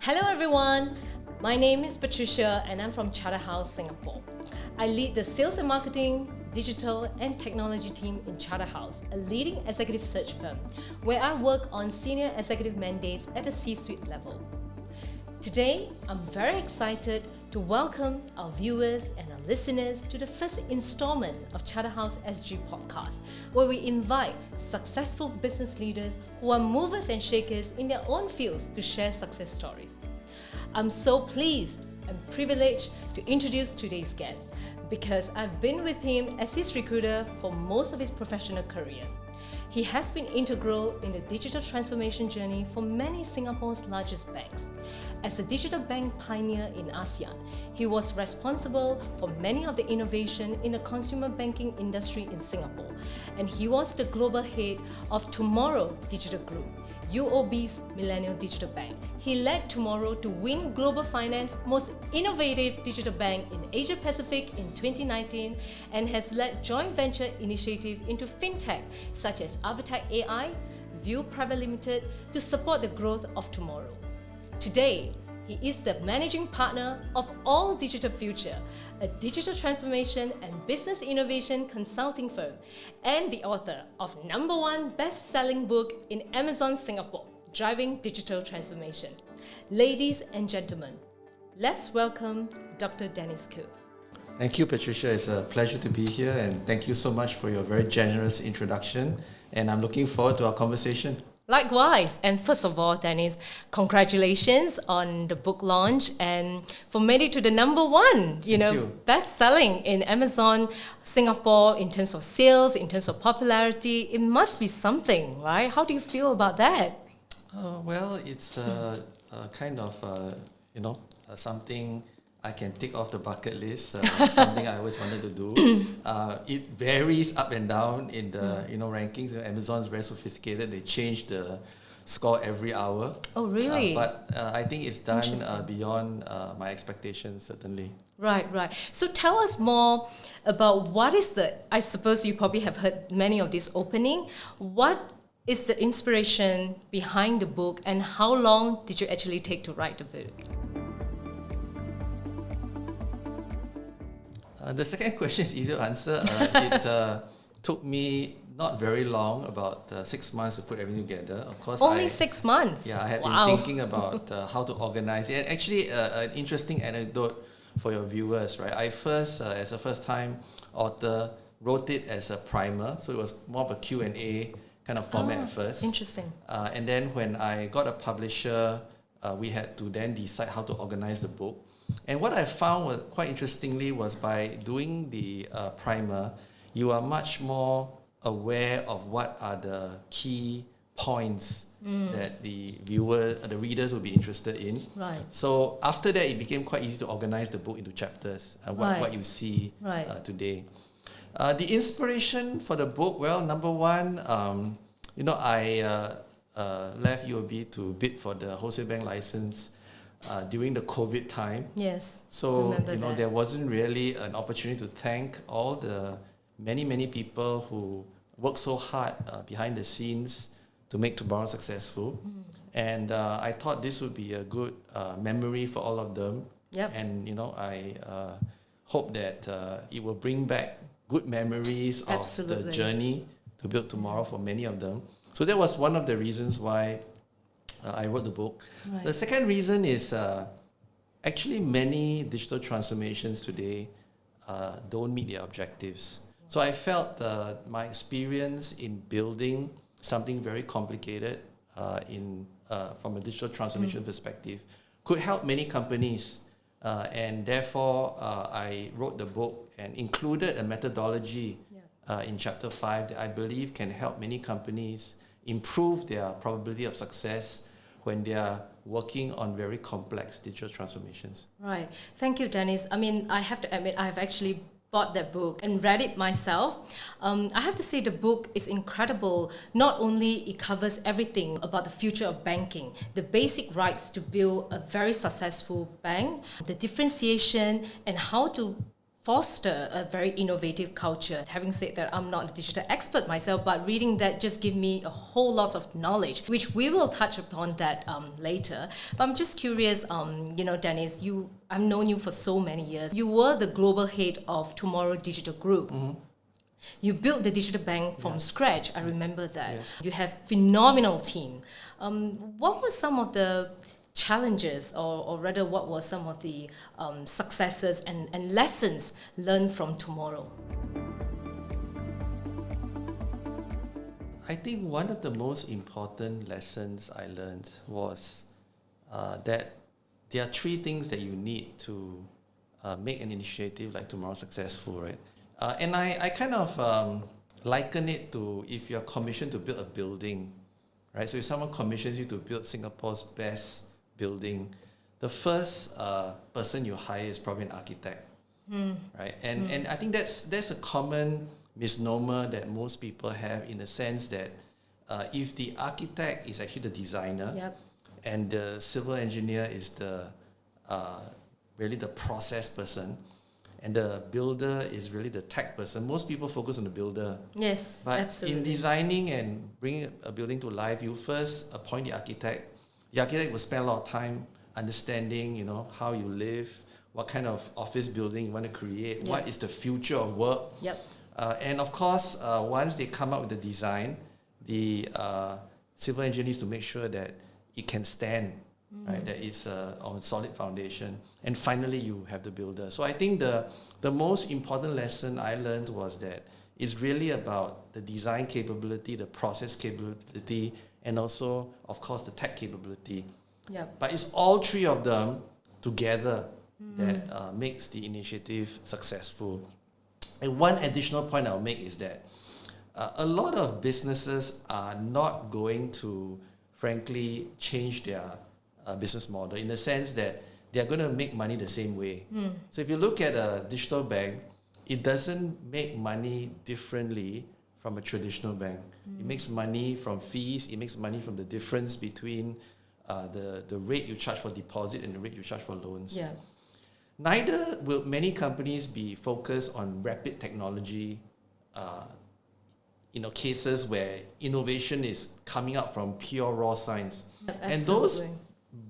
Hello everyone, my name is Patricia and I'm from Charterhouse Singapore. I lead the sales and marketing, digital and technology team in Charterhouse, a leading executive search firm where I work on senior executive mandates at a C-suite level. Today, I'm very excited to welcome our viewers and our listeners to the first installment of Charterhouse SG Podcast, where we invite successful business leaders who are movers and shakers in their own fields to share success stories. I'm so pleased and privileged to introduce today's guest because I've been with him as his recruiter for most of his professional career. He has been integral in the digital transformation journey for many Singapore's largest banks. As a digital bank pioneer in ASEAN, he was responsible for many of the innovation in the consumer banking industry in Singapore, and he was the global head of Tomorrow Digital Group, UOB's Millennial Digital Bank. He led Tomorrow to win Global Finance's most innovative digital bank in Asia Pacific in 2019 and has led joint venture initiatives into fintech such as Avatech AI, View Private Limited to support the growth of Tomorrow. Today, he is the managing partner of All Digital Future, a digital transformation and business innovation consulting firm, and the author of #1 best-selling book in Amazon Singapore, Driving Digital Transformation. Ladies and gentlemen, let's welcome Dr. Khoo. Thank you, Patricia. It's a pleasure to be here, and thank you so much for your very generous introduction. And I'm looking forward to our conversation. Likewise, and first of all, Dennis, congratulations on the book launch and for made it to the #1, best-selling in Amazon Singapore in terms of sales, in terms of popularity. It must be something, right? How do you feel about that? It's kind of, something I can tick off the bucket list, something I always wanted to do. It varies up and down in the rankings. Amazon's very sophisticated. They change the score every hour. Oh, really? But I think it's done beyond my expectations, certainly. Right. So tell us more about what is I suppose you probably have heard many of these opening. What is the inspiration behind the book and how long did you actually take to write the book? The second question is easier to answer. It took me not very long, about 6 months to put everything together. Of course, only 6 months. Yeah, I had been thinking about how to organize it. And actually, an interesting anecdote for your viewers, right? I first, as a first-time author, wrote it as a primer, so it was more of a Q&A kind of format at first. Interesting. And then when I got a publisher, we had to then decide how to organize the book. And what I found was quite interestingly was by doing the primer, you are much more aware of what are the key points that the readers will be interested in. Right. So after that, it became quite easy to organize the book into chapters and what you see today. The inspiration for the book, well, #1, I left UOB to bid for the wholesale bank license during the COVID time. Yes. So, there wasn't really an opportunity to thank all the many people who worked so hard behind the scenes to make Tomorrow successful. And I thought this would be a good memory for all of them. Yep. And, I hope that it will bring back good memories of the journey to build Tomorrow for many of them. So that was one of the reasons why I wrote the book. Right. The second reason is actually many digital transformations today don't meet their objectives. So I felt my experience in building something very complicated from a digital transformation perspective could help many companies. And therefore, I wrote the book and included a methodology in Chapter 5 that I believe can help many companies improve their probability of success when they are working on very complex digital transformations. Right. Thank you, Dennis. I mean, I have to admit, I have actually bought that book and read it myself. I have to say the book is incredible. Not only it covers everything about the future of banking, the basic rights to build a very successful bank, the differentiation and how to foster a very innovative culture. Having said that, I'm not a digital expert myself, but reading that just give me a whole lot of knowledge, which we will touch upon that later. But I'm just curious, Dennis, I've known you for so many years. You were the global head of Tomorrow Digital Group. Mm-hmm. You built the digital bank from scratch. I remember that. Yes. You have phenomenal team. What were some of the challenges, or rather what were some of the successes and lessons learned from Tomorrow? I think one of the most important lessons I learned was that there are three things that you need to make an initiative like Tomorrow successful, right? And I kind of liken it to if you're commissioned to build a building, right? So if someone commissions you to build Singapore's best building, the first person you hire is probably an architect, right? And I think that's a common misnomer that most people have, in the sense that if the architect is actually the designer, yep, and the civil engineer is the really the process person, and the builder is really the tech person, most people focus on the builder. Yes, but absolutely. In designing and bringing a building to life, you first appoint the architect. The architect will spend a lot of time understanding, how you live, what kind of office building you want to create, what is the future of work. Yep. And of course, once they come up with the design, the civil engineer needs to make sure that it can stand, right? That it's on a solid foundation. And finally, you have the builder. So I think the most important lesson I learned was that it's really about the design capability, the process capability, and also, of course, the tech capability. Yep. But it's all three of them together that makes the initiative successful. And one additional point I'll make is that a lot of businesses are not going to, frankly, change their business model, in the sense that they're going to make money the same way. So if you look at a digital bank, it doesn't make money differently from a traditional bank. It makes money from fees. It makes money from the difference between the rate you charge for deposit and the rate you charge for loans. Yeah. Neither will many companies be focused on rapid technology, cases where innovation is coming out from pure raw science. Absolutely. And those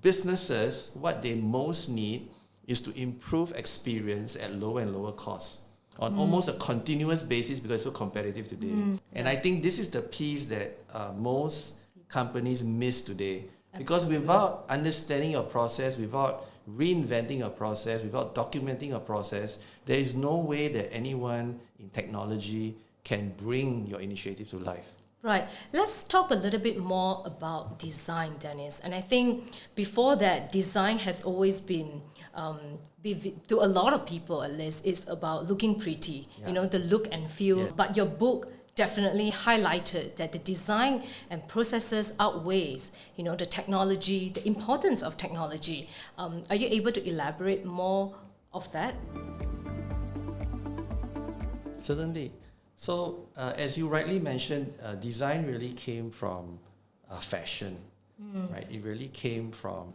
businesses, what they most need is to improve experience at lower and lower costs on almost a continuous basis, because it's so competitive today. And I think this is the piece that most companies miss today. Because without understanding your process, without reinventing your process, without documenting your process, there is no way that anyone in technology can bring your initiative to life. Right. Let's talk a little bit more about design, Dennis. And I think before that, design has always been, to a lot of people at least, is about looking pretty, the look and feel. Yeah. But your book definitely highlighted that the design and processes outweighs, the technology, the importance of technology. Are you able to elaborate more of that? Certainly. So, as you rightly mentioned, design really came from fashion, right? It really came from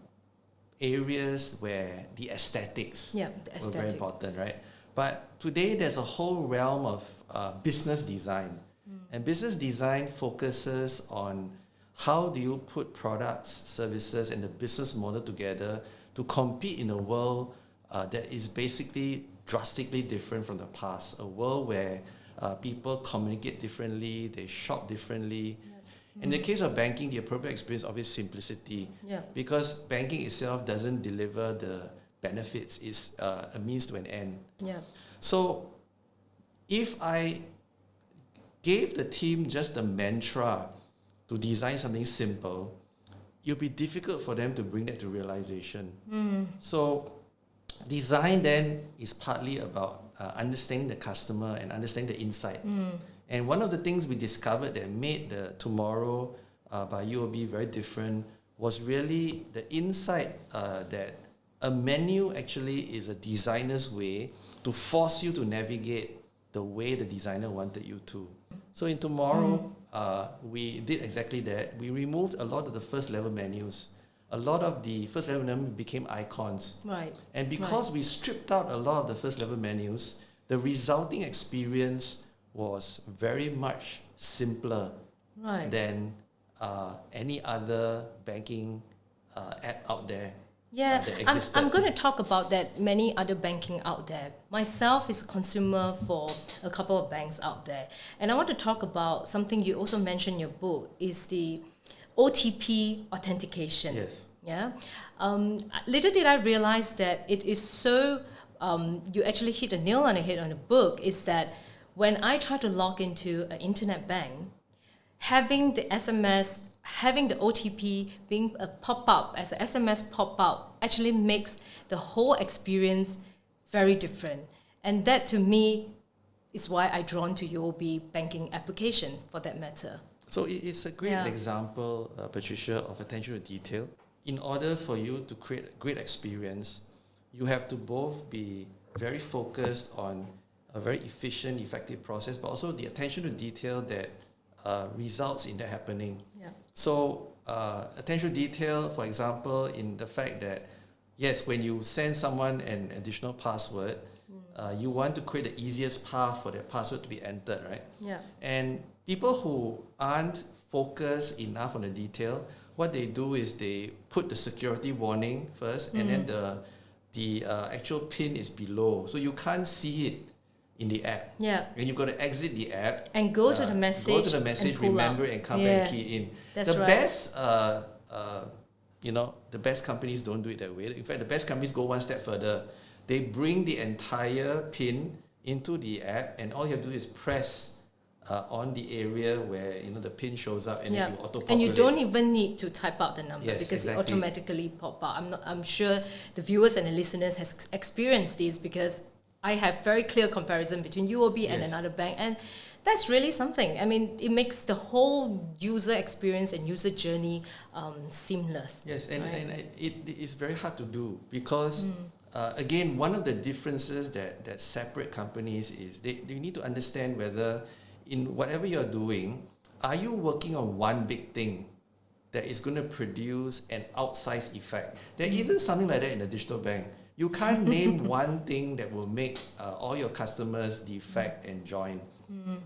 areas where the aesthetics were very important, right? But today, there's a whole realm of business design. And business design focuses on how do you put products, services, and the business model together to compete in a world that is basically drastically different from the past, a world where people communicate differently, they shop differently. In the case of banking, the appropriate experience is obviously simplicity, because banking itself doesn't deliver the benefits, it's a means to an end. So if I gave the team just a mantra to design something simple, it would be difficult for them to bring that to realization. So design then is partly about understanding the customer and understanding the insight. And one of the things we discovered that made the Tomorrow by UOB very different was really the insight that a menu actually is a designer's way to force you to navigate the way the designer wanted you to. So in Tomorrow, we did exactly that. We removed a lot of the first level menus. A lot of the first level menus became icons. Right. And because we stripped out a lot of the first level menus, the resulting experience was very much simpler than any other banking app out there. Yeah, I'm going to talk about that many other banking out there. Myself is a consumer for a couple of banks out there. And I want to talk about something you also mentioned in your book is the OTP authentication. Yes. Yeah. Little did I realize that it is so, you actually hit a nail on the head on the book, is that when I try to log into an internet bank, having the SMS, having the OTP being a pop-up as an SMS pop-up actually makes the whole experience very different. And that to me is why I drawn to UOB banking application for that matter. So it's a great example, Patricia, of attention to detail. In order for you to create a great experience, you have to both be very focused on a very efficient, effective process, but also the attention to detail that results in that happening. Yeah. So attention to detail, for example, in the fact that, yes, when you send someone an additional password, you want to create the easiest path for that password to be entered, right? Yeah. And people who aren't focused enough on the detail, what they do is they put the security warning first, and then the actual PIN is below, so you can't see it in the app. Yeah. And you've got to exit the app. And go to the message. Go to the message, remember it, and come back and key in. That's the right. best, the best companies don't do it that way. In fact, the best companies go one step further. They bring the entire PIN into the app, and all you have to do is press on the area where the PIN shows up, and then you auto-populate. And you don't even need to type out the number because it automatically pop out. I'm sure the viewers and the listeners has experienced this because I have very clear comparison between UOB and another bank, and that's really something. I mean, it makes the whole user experience and user journey seamless. Yes, and it is very hard to do because, again, one of the differences that separate companies is they need to understand whether in whatever you're doing, are you working on one big thing that is going to produce an outsized effect? There isn't something like that in a digital bank. You can't name one thing that will make all your customers defect and join.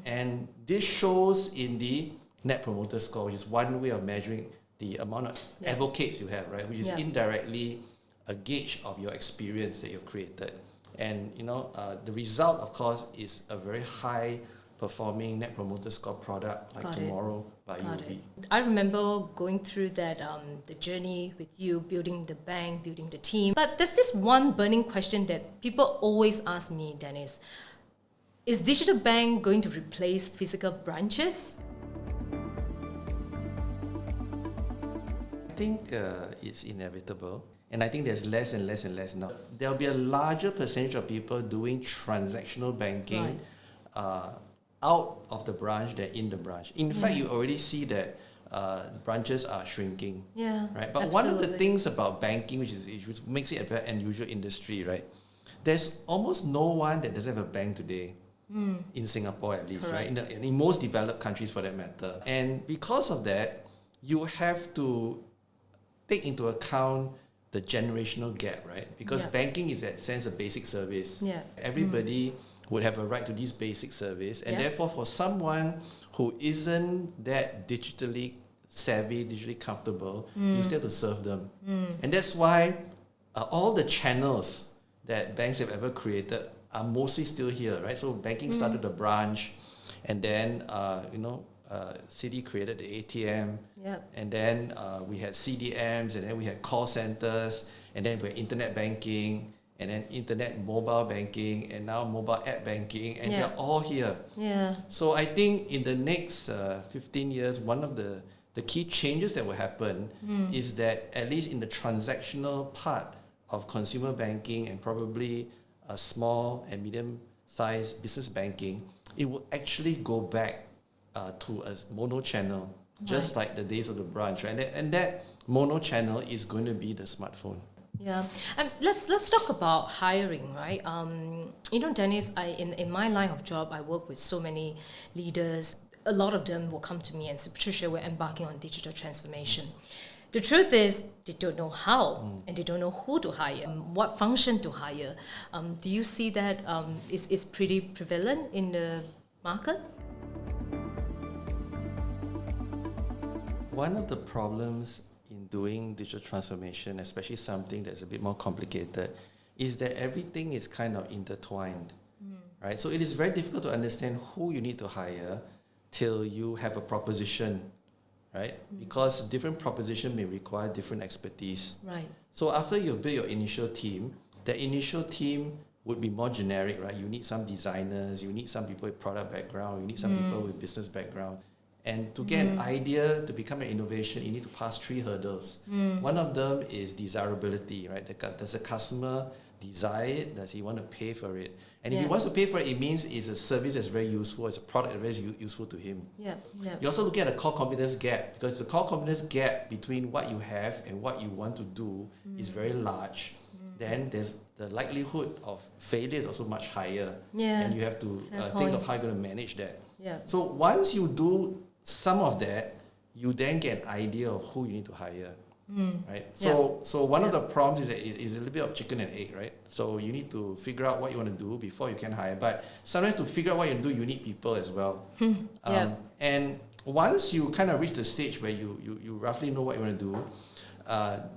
And this shows in the Net Promoter Score, which is one way of measuring the amount of advocates you have, right? Which is indirectly a gauge of your experience that you've created. And the result, of course, is a very high performing Net Promoter Score product like Tomorrow by UOB. I remember going through that the journey with you, building the bank, building the team. But there's this one burning question that people always ask me, Dennis. Is digital bank going to replace physical branches? I think it's inevitable. And I think there's less and less and less now. There'll be a larger percentage of people doing transactional banking out of the branch than in the branch. In fact, you already see that the branches are shrinking. Yeah, right. But one of the things about banking, which makes it a very unusual industry, right? There's almost no one that doesn't have a bank today. In Singapore, at least, right? In most developed countries, for that matter. And because of that, you have to take into account the generational gap, right? Because banking is, in that sense, a basic service. Yeah. Everybody would have a right to this basic service, and therefore, for someone who isn't that digitally savvy, digitally comfortable, you still have to serve them. And that's why all the channels that banks have ever created are mostly still here, right? So banking started a branch, and then Citi created the ATM, and then we had CDMs, and then we had call centers, and then we had internet banking, and then internet mobile banking, and now mobile app banking, and they're all here. Yeah. So I think in the next 15 years, one of the key changes that will happen is that at least in the transactional part of consumer banking and probably a small and medium-sized business banking, it will actually go back to a mono channel, just like the days of the branch, right? And that mono channel is going to be the smartphone. Yeah, and let's talk about hiring, right? Dennis, in my line of job, I work with so many leaders. A lot of them will come to me and say, Patricia, we're embarking on digital transformation. The truth is, they don't know how and they don't know who to hire, what function to hire. Do you see that is pretty prevalent in the market? One of the problems in doing digital transformation, especially something that's a bit more complicated, is that everything is kind of intertwined, right? So it is very difficult to understand who you need to hire till you have a proposition, right? Because different proposition may require different expertise. Right. So after you've built your initial team, the initial team would be more generic, right? You need some designers, you need some people with product background, you need some people with business background. And to get an idea to become an innovation, you need to pass 3 hurdles. One of them is desirability, right? Does the customer desire it? Does he want to pay for it? And if he wants to pay for it, it means it's a service that's very useful, it's a product that's very useful to him. You also look at a core competence gap, because the core competence gap between what you have and what you want to do is very large. Then there's the likelihood of failure is also much higher. And you have to think of how you're going to manage that. So once you do some of that, you then get an idea of who you need to hire. Right? So one of the problems is that it is a little bit of chicken and egg, right? So you need to figure out what you want to do before you can hire. But sometimes to figure out what you do, you need people as well. And once you kind of reach the stage where you roughly know what you want to do,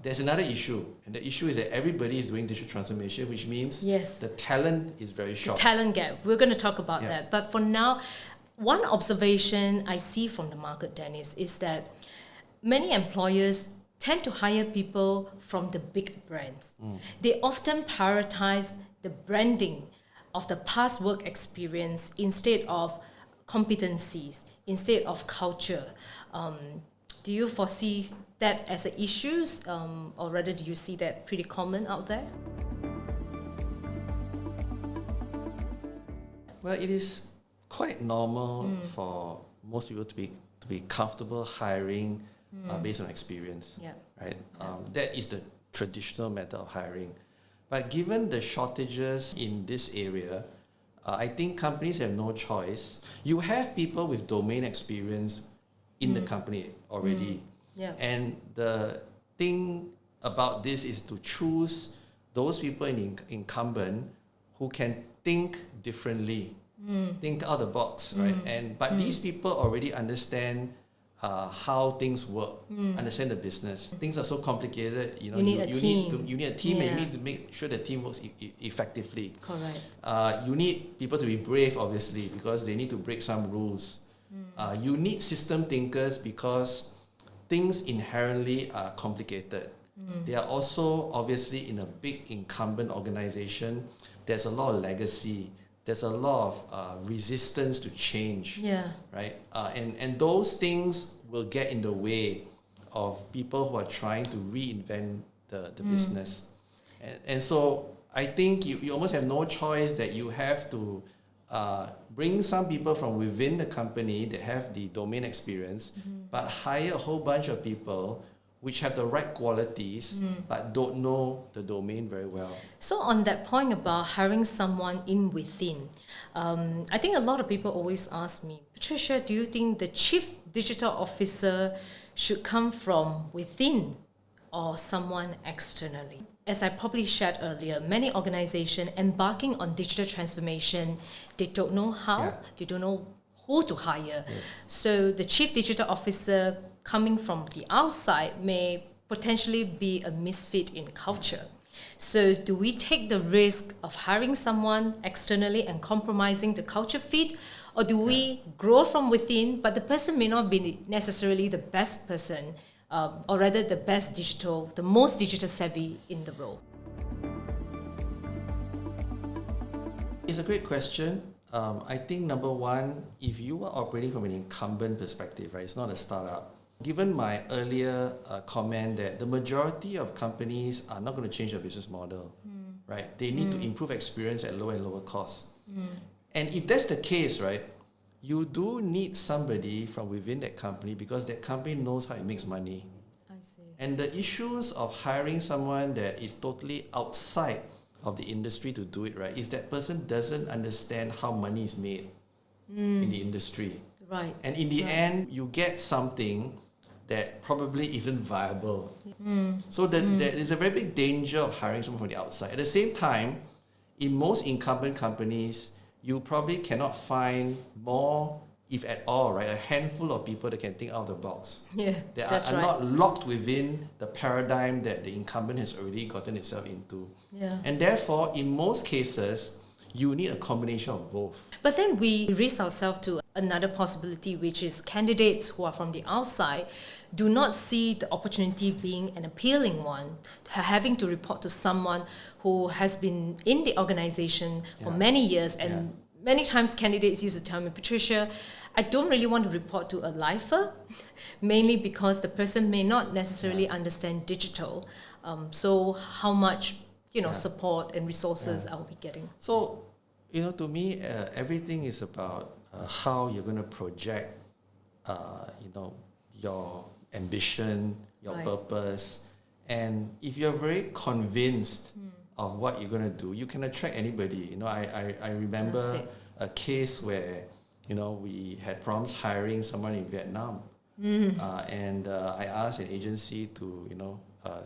there's another issue. And the issue is that everybody is doing digital transformation, which means the talent is very short. The talent gap. We're going to talk about that. But for now, one observation I see from the market, Dennis, is that many employers tend to hire people from the big brands. They often prioritize the branding of the past work experience instead of competencies, instead of culture. Do you foresee that as an issue, or rather do you see that pretty common out there? Well, it is quite normal for most people to be comfortable hiring based on experience, right? That is the traditional method of hiring. But given the shortages in this area, I think companies have no choice. You have people with domain experience in the company already. And the thing about this is to choose those people in incumbent who can think differently, think out the box, right? But these people already understand how things work, understand the business. Things are so complicated, you need a team. You need a team, and you need to make sure the team works effectively. Correct. You need people to be brave, obviously, because they need to break some rules. You need system thinkers because things inherently are complicated. They are also obviously in a big incumbent organization. There's a lot of legacy. There's a lot of resistance to change, right? And those things will get in the way of people who are trying to reinvent the business. And so I think you almost have no choice that you have to bring some people from within the company that have the domain experience, but hire a whole bunch of people which have the right qualities but don't know the domain very well. So on that point about hiring someone in within, I think a lot of people always ask me, Patricia, do you think the chief digital officer should come from within or someone externally? As I probably shared earlier, many organizations embarking on digital transformation, they don't know how, they don't know who to hire. So the chief digital officer coming from the outside may potentially be a misfit in culture. So do we take the risk of hiring someone externally and compromising the culture fit? Or do we grow from within, but the person may not be necessarily the best person, or rather the most digital savvy in the role? It's a great question. I think number one, if you are operating from an incumbent perspective, right, it's not a startup. Given my earlier comment that the majority of companies are not going to change their business model, right? They need to improve experience at lower and lower costs. And if that's the case, right, you do need somebody from within that company because that company knows how it makes money. I see. And the issues of hiring someone that is totally outside of the industry to do it, right, is that person doesn't understand how money is made in the industry. Right. And in the end, you get something that probably isn't viable. So there is a very big danger of hiring someone from the outside. At the same time, in most incumbent companies, you probably cannot find more, if at all, right, a handful of people that can think out of the box. Yeah, That are not locked within the paradigm that the incumbent has already gotten itself into. Yeah. And therefore, in most cases, you need a combination of both. But then we risk ourselves to another possibility, which is candidates who are from the outside do not see the opportunity being an appealing one, having to report to someone who has been in the organization for many years. And many times candidates used to tell me, Patricia, I don't really want to report to a lifer, mainly because the person may not necessarily understand digital. So how much support and resources I'll be getting. So, to me, everything is about how you're going to project, your ambition, your purpose. And if you're very convinced of what you're going to do, you can attract anybody. I remember a case where, we had problems hiring someone in Vietnam. And I asked an agency to,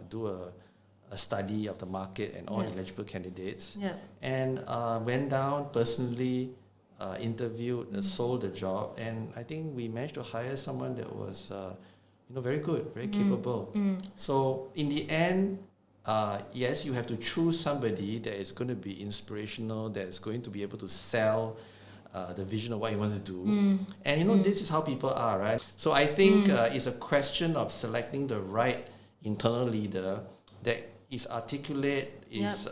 do a study of the market and all eligible candidates, and went down personally, interviewed, sold the job, and I think we managed to hire someone that was, very good, very capable. So in the end, yes, you have to choose somebody that is going to be inspirational, that is going to be able to sell the vision of what you want to do. And this is how people are, right? So I think it's a question of selecting the right internal leader that is articulate, is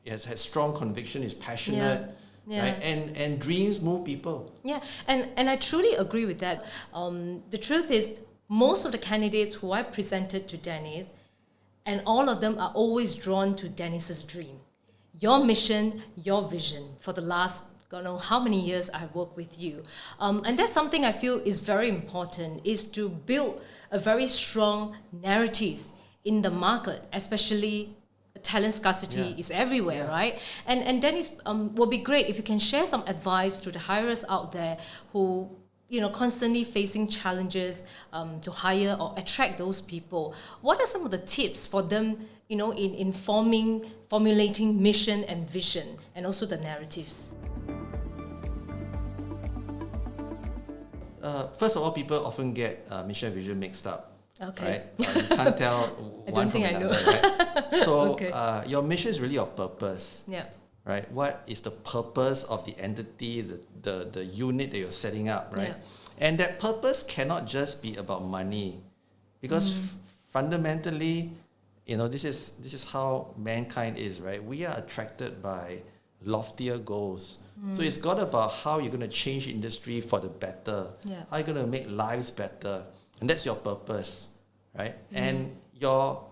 has strong conviction, is passionate, right? And dreams move people. Yeah, and I truly agree with that. The truth is, most of the candidates who I presented to Dennis, and all of them are always drawn to Dennis's dream. Your mission, your vision for the last God knows how many years I've worked with you. And that's something I feel is very important, is to build a very strong narratives in the market, especially talent scarcity is everywhere, right? And Dennis, will be great if you can share some advice to the hirers out there who, constantly facing challenges to hire or attract those people. What are some of the tips for them, in formulating mission and vision, and also the narratives? First of all, people often get mission and vision mixed up. Okay. Right? You can't tell one from another. Right? So your mission is really your purpose. Yeah. Right? What is the purpose of the entity, the unit that you're setting up, right? Yeah. And that purpose cannot just be about money, because fundamentally, this is how mankind is, right? We are attracted by loftier goals. So it's got about how you're going to change industry for the better, how you're going to make lives better, and that's your purpose, right? And your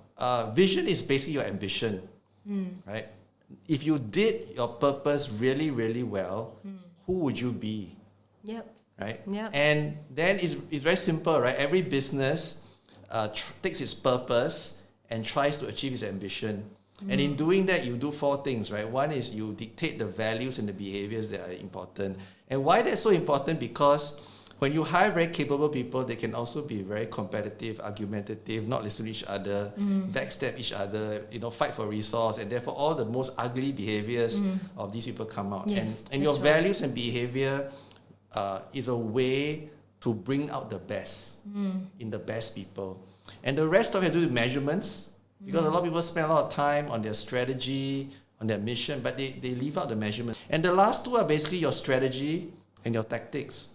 vision is basically your ambition, right? If you did your purpose really, really well, who would you be? Yep. Right? Yep. And then it's very simple, right? Every business takes its purpose and tries to achieve its ambition. And in doing that, you do four things, right? One is you dictate the values and the behaviors that are important. And why that's so important? Because when you hire very capable people, they can also be very competitive, argumentative, not listen to each other, backstab each other, fight for resource, and therefore all the most ugly behaviors of these people come out. Yes, and your values and behavior is a way to bring out the best in the best people. And the rest of it have to do with measurements, because a lot of people spend a lot of time on their strategy, on their mission, but they leave out the measurements. And the last two are basically your strategy and your tactics.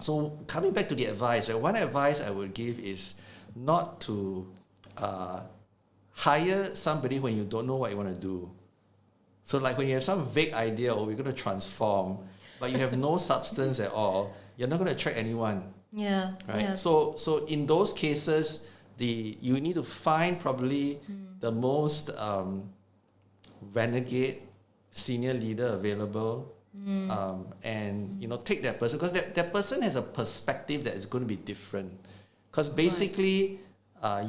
So coming back to the advice, right, one advice I would give is not to hire somebody when you don't know what you want to do. So like when you have some vague idea, we're going to transform, but you have no substance at all, you're not going to attract anyone. Yeah. Right. Yeah. So in those cases, you need to find probably the most renegade senior leader available, and take that person, because that person has a perspective that is going to be different. Because basically,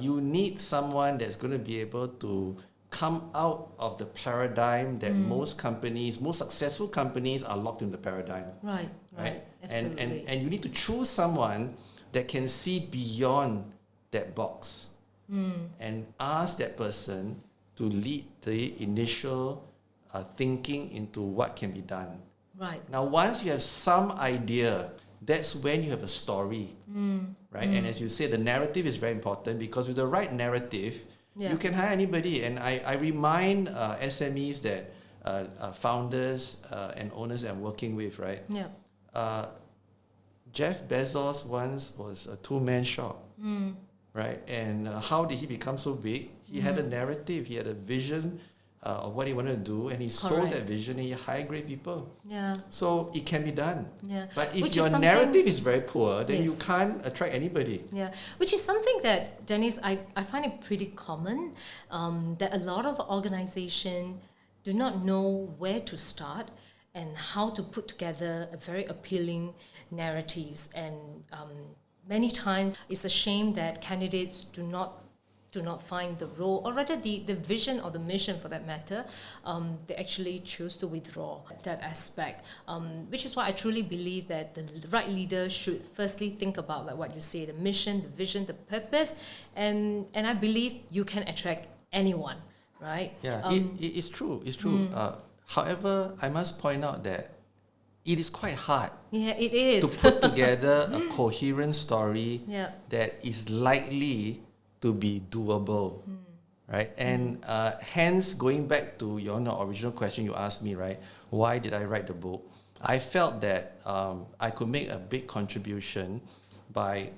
you need someone that's going to be able to come out of the paradigm that most successful companies are locked in the paradigm. Right. Absolutely. And you need to choose someone that can see beyond that box and ask that person to lead the initial thinking into what can be done. Right. Now, once you have some idea, that's when you have a story, right? And as you say, the narrative is very important, because with the right narrative, you can hire anybody. And I remind SMEs that founders and owners I'm working with, right? Yeah. Jeff Bezos once was a two-man shop, right? And how did he become so big? He had a narrative, he had a vision of what he wanted to do, and he sold that vision, and he hired great people. Yeah. So it can be done. Yeah. But if your narrative is very poor, then you can't attract anybody. Yeah, which is something that, Dennis, I find it pretty common, that a lot of organizations do not know where to start and how to put together a very appealing narratives. And many times it's a shame that candidates do not find the role, or rather the vision or the mission for that matter. They actually choose to withdraw that aspect, which is why I truly believe that the right leader should firstly think about, like what you say, the mission, the vision, the purpose, and I believe you can attract anyone, right? Yeah, it's true. It's true. However, I must point out that it is quite hard. Yeah, it is. To put together a coherent story that is likely to be doable, right? And hence, going back to your original question you asked me, right? Why did I write the book? I felt that I could make a big contribution by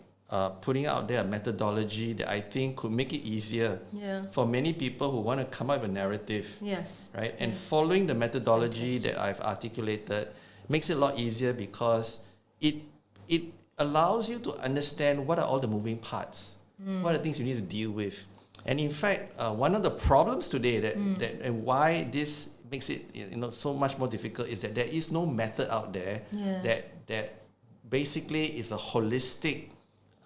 putting out there a methodology that I think could make it easier for many people who want to come up with a narrative. Yes. Right? And following the methodology that I've articulated makes it a lot easier, because it allows you to understand what are all the moving parts. What are the things you need to deal with? And in fact, one of the problems today that and why this makes it so much more difficult is that there is no method out there that basically is a holistic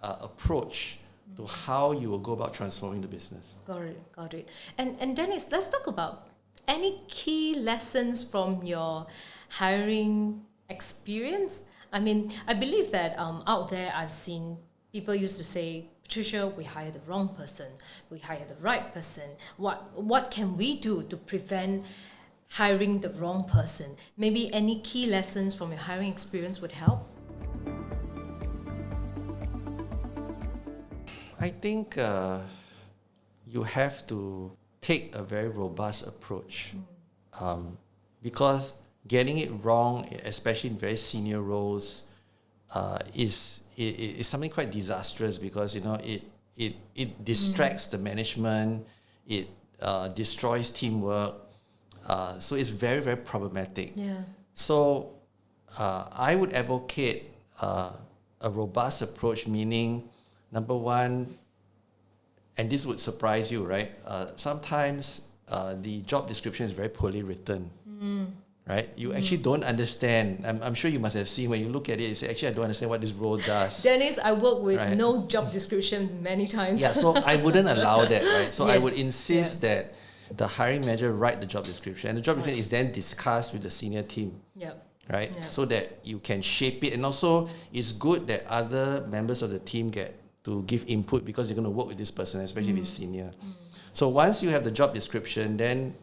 approach to how you will go about transforming the business. Got it. And Dennis, let's talk about any key lessons from your hiring experience. I mean, I believe that out there I've seen people used to say, Patricia, we hired the wrong person. We hired the right person. What can we do to prevent hiring the wrong person? Maybe any key lessons from your hiring experience would help? I think you have to take a very robust approach, because getting it wrong, especially in very senior roles, is something quite disastrous, because it distracts the management, it destroys teamwork, so it's very, very problematic. Yeah. So I would advocate a robust approach, meaning, number one, and this would surprise you, right? Sometimes the job description is very poorly written. Right? You actually don't understand. I'm sure you must have seen when you look at it, you say, actually, I don't understand what this role does. Dennis, I work with no job description many times. Yeah, so I wouldn't allow that, right? So I would insist that the hiring manager write the job description, and the job description is then discussed with the senior team. Right? So that you can shape it. And also, it's good that other members of the team get to give input, because you're going to work with this person, especially if he's senior. So once you have the job description, then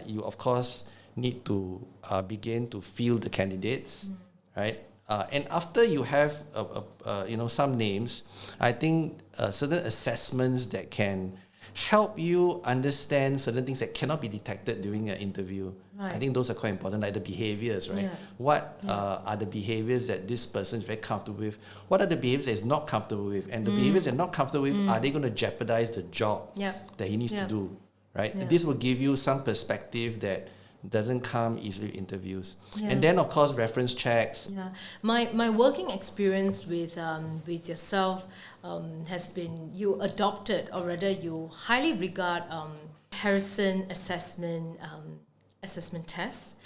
you, of course, need to begin to field the candidates, right? And after you have some names, I think certain assessments that can help you understand certain things that cannot be detected during an interview. I think those are quite important, like the behaviors, right? What are the behaviors that this person is very comfortable with? What are the behaviors that he's not comfortable with? And the behaviors they're not comfortable with, are they going to jeopardize the job that he needs to do, right? This will give you some perspective that doesn't come easily with interviews. And then, of course, reference checks. My working experience with yourself has been, you adopted, or rather you highly regard Harrison assessment tests,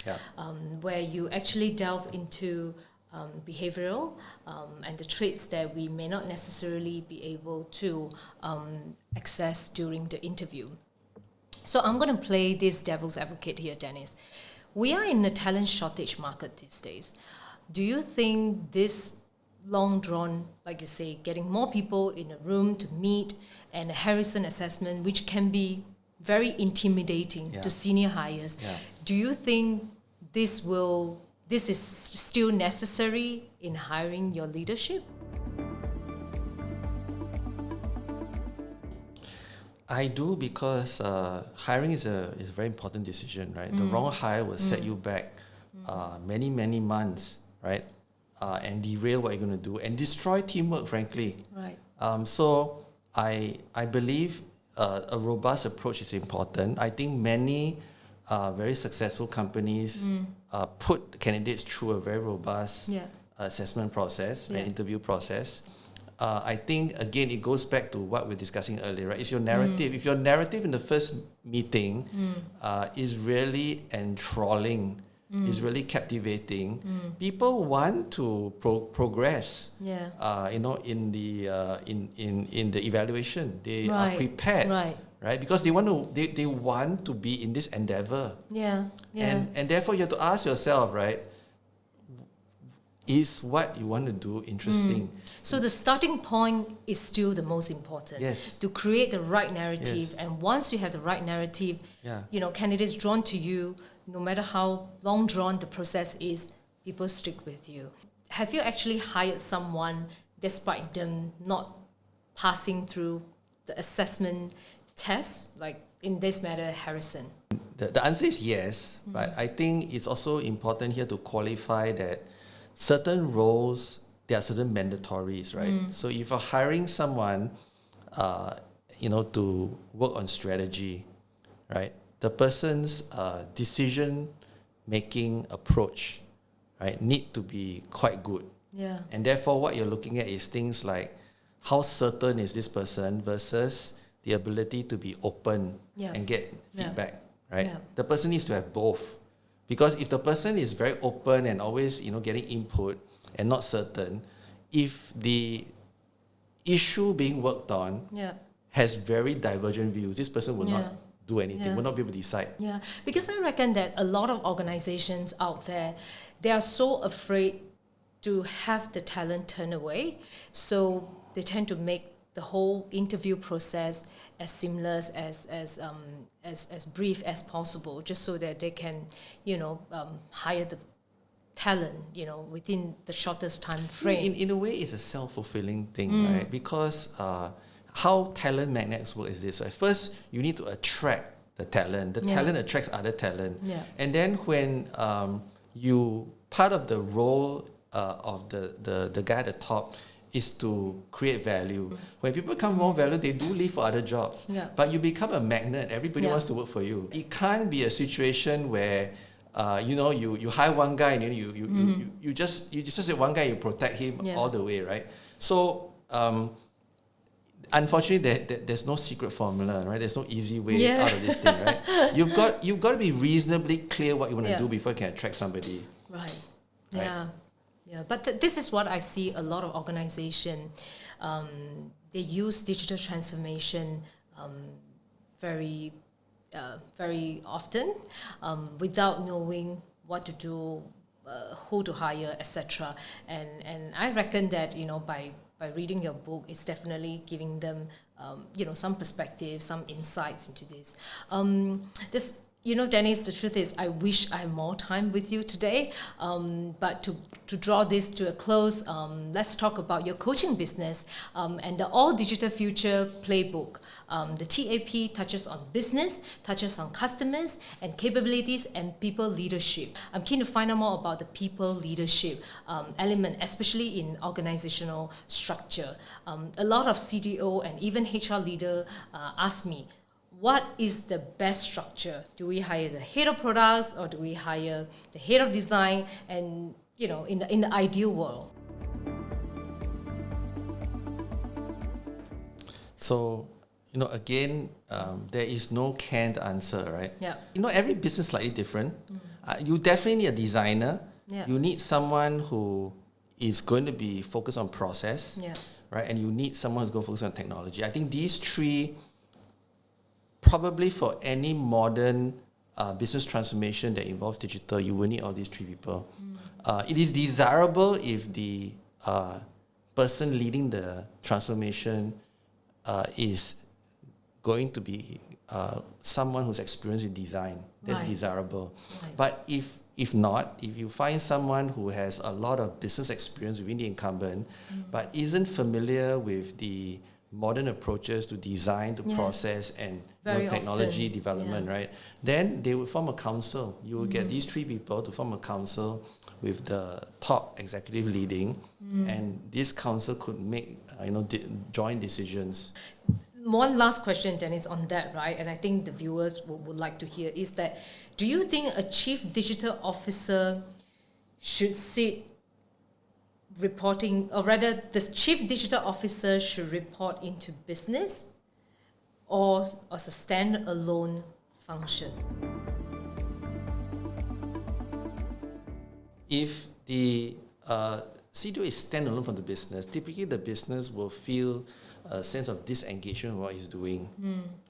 where you actually delve into behavioral and the traits that we may not necessarily be able to access during the interview. So I'm going to play this devil's advocate here, Dennis. We are in a talent shortage market these days. Do you think this long drawn, like you say, getting more people in a room to meet, and a Harrison assessment, which can be very intimidating to senior hires. Yeah. Do you think this is still necessary in hiring your leadership? I do, because hiring is a very important decision, right? The wrong hire will set you back many months, right? And derail what you're going to do and destroy teamwork, frankly. Right. So I believe a robust approach is important. I think many very successful companies put candidates through a very robust assessment process and interview process. I think, again, it goes back to what we were discussing earlier, right? It's your narrative. If your narrative in the first meeting is really enthralling, is really captivating, people want to progress. In the evaluation, they are prepared, right? Because they want to be in this endeavor. And therefore you have to ask yourself, right? Is what you want to do interesting? So the starting point is still the most important. Yes. To create the right narrative. Yes. And once you have the right narrative, candidates drawn to you, no matter how long drawn the process is, people stick with you. Have you actually hired someone despite them not passing through the assessment test, like in this matter, Harrison? The answer is yes, but I think it's also important here to qualify that certain roles, there are certain mandatories, right? So if you're hiring someone, to work on strategy, right? The person's decision-making approach, right, need to be quite good. Yeah. And therefore, what you're looking at is things like how certain is this person versus the ability to be open and get feedback, right? Yeah. The person needs to have both. Because if the person is very open and always, getting input and not certain, if the issue being worked on has very divergent views, this person will not do anything, will not be able to decide. Yeah, because I reckon that a lot of organizations out there, they are so afraid to have the talent turn away, so they tend to make the whole interview process as seamless, as brief as possible, just so that they can, hire the talent, within the shortest time frame. In a way, it's a self-fulfilling thing, right? Because how talent magnets work is this. Right? First, you need to attract the talent. The talent attracts other talent. Yeah. And then when part of the role of the guy at the top is to create value. When people become more value, they do leave for other jobs. Yeah. But you become a magnet. Everybody wants to work for you. It can't be a situation where you hire one guy and you just say one guy, you protect him all the way, right? So unfortunately, there's no secret formula, right? There's no easy way out of this thing, right? You've got to be reasonably clear what you want to do before you can attract somebody. Right. Yeah. Yeah, but this is what I see a lot of organizations. They use digital transformation very often without knowing what to do, who to hire, etc. And I reckon that by reading your book, it's definitely giving them some perspective, some insights into this. Dennis, the truth is, I wish I had more time with you today. But to draw this to a close, let's talk about your coaching business and the All Digital Future Playbook. The TAP touches on business, touches on customers and capabilities and people leadership. I'm keen to find out more about the people leadership element, especially in organizational structure. A lot of CDO and even HR leader ask me, what is the best structure? Do we hire the head of products or do we hire the head of design? And in the ideal world. So again, there is no canned answer, right? Yeah. Every business is slightly different. You definitely need a designer. Yeah. You need someone who is going to be focused on process, right? And you need someone who's going to focus on technology. I think these three. Probably for any modern business transformation that involves digital, you will need all these three people. It is desirable if the person leading the transformation is going to be someone who's experienced in design. That's desirable. Right. But if not, if you find someone who has a lot of business experience within the incumbent, but isn't familiar with the modern approaches to design, to process, and technology development, right? Then they will form a council. You will get these 3 people to form a council with the top executive leading, and this council could make joint decisions. One last question, Dennis, on that, right? And I think the viewers would like to hear is that, do you think a chief digital officer should sit reporting, or rather the chief digital officer should report into business or as a standalone function? If the CDO is standalone from the business, typically the business will feel a sense of disengagement with what he's doing,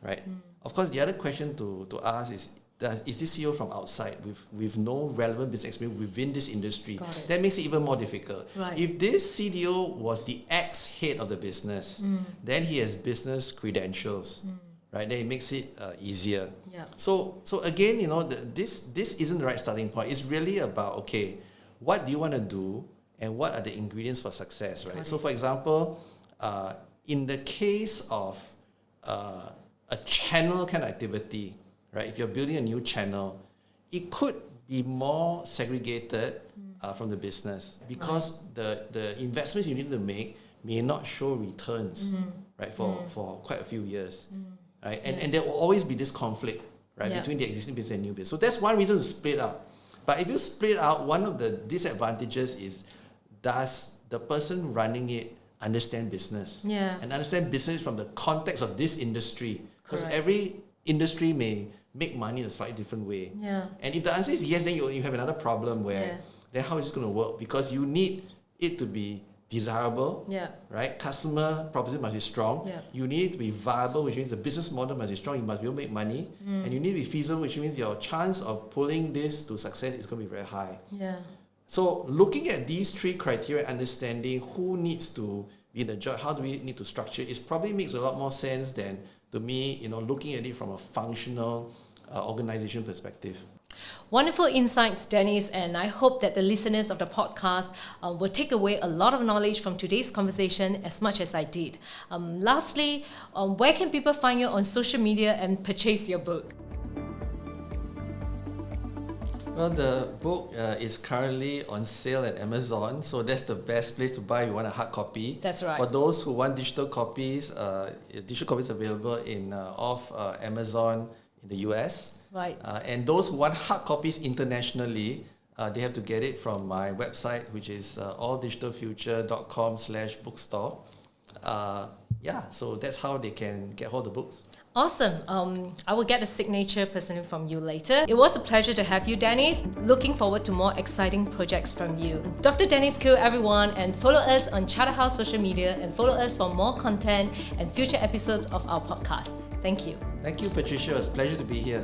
right? Of course, the other question to ask is this CEO from outside with no relevant business experience within this industry? That makes it even more difficult. Right. If this CDO was the ex-head of the business, then he has business credentials, right? Then it makes it easier. Yeah. So again, this isn't the right starting point. It's really about, okay, what do you want to do and what are the ingredients for success, right? So for example, in the case of a channel kind of activity, right? If you're building a new channel, it could be more segregated from the business because the investments you need to make may not show returns, right? For quite a few years, right? And there will always be this conflict, right? Between the existing business and new business. So that's one reason to split up. But if you split out, one of the disadvantages is, does the person running it understand business? And understand business from the context of this industry. Because every industry may make money in a slightly different way. And if the answer is yes, then you have another problem where then how is this going to work? Because you need it to be desirable, right? Customer proposition must be strong. You need it to be viable, which means the business model must be strong. You must be able to make money. And you need to be feasible, which means your chance of pulling this to success is going to be very high. So looking at these 3 criteria, understanding who needs to be in the job, how do we need to structure it, probably makes a lot more sense than, to me, looking at it from a functional organization perspective. Wonderful insights, Dennis, and I hope that the listeners of the podcast will take away a lot of knowledge from today's conversation as much as I did. Lastly, where can people find you on social media and purchase your book? Well, the book is currently on sale at Amazon, so that's the best place to buy if you want a hard copy. That's right. For those who want digital copies available in off Amazon in the US. Right. And those who want hard copies internationally, they have to get it from my website, which is alldigitalfuture.com/bookstore. So that's how they can get hold of the books. Awesome. I will get a signature personally from you later. It was a pleasure to have you, Dennis. Looking forward to more exciting projects from you. Dr. Dennis Khoo, everyone, and follow us on Charterhouse social media and follow us for more content and future episodes of our podcast. Thank you. Thank you, Patricia. It's a pleasure to be here.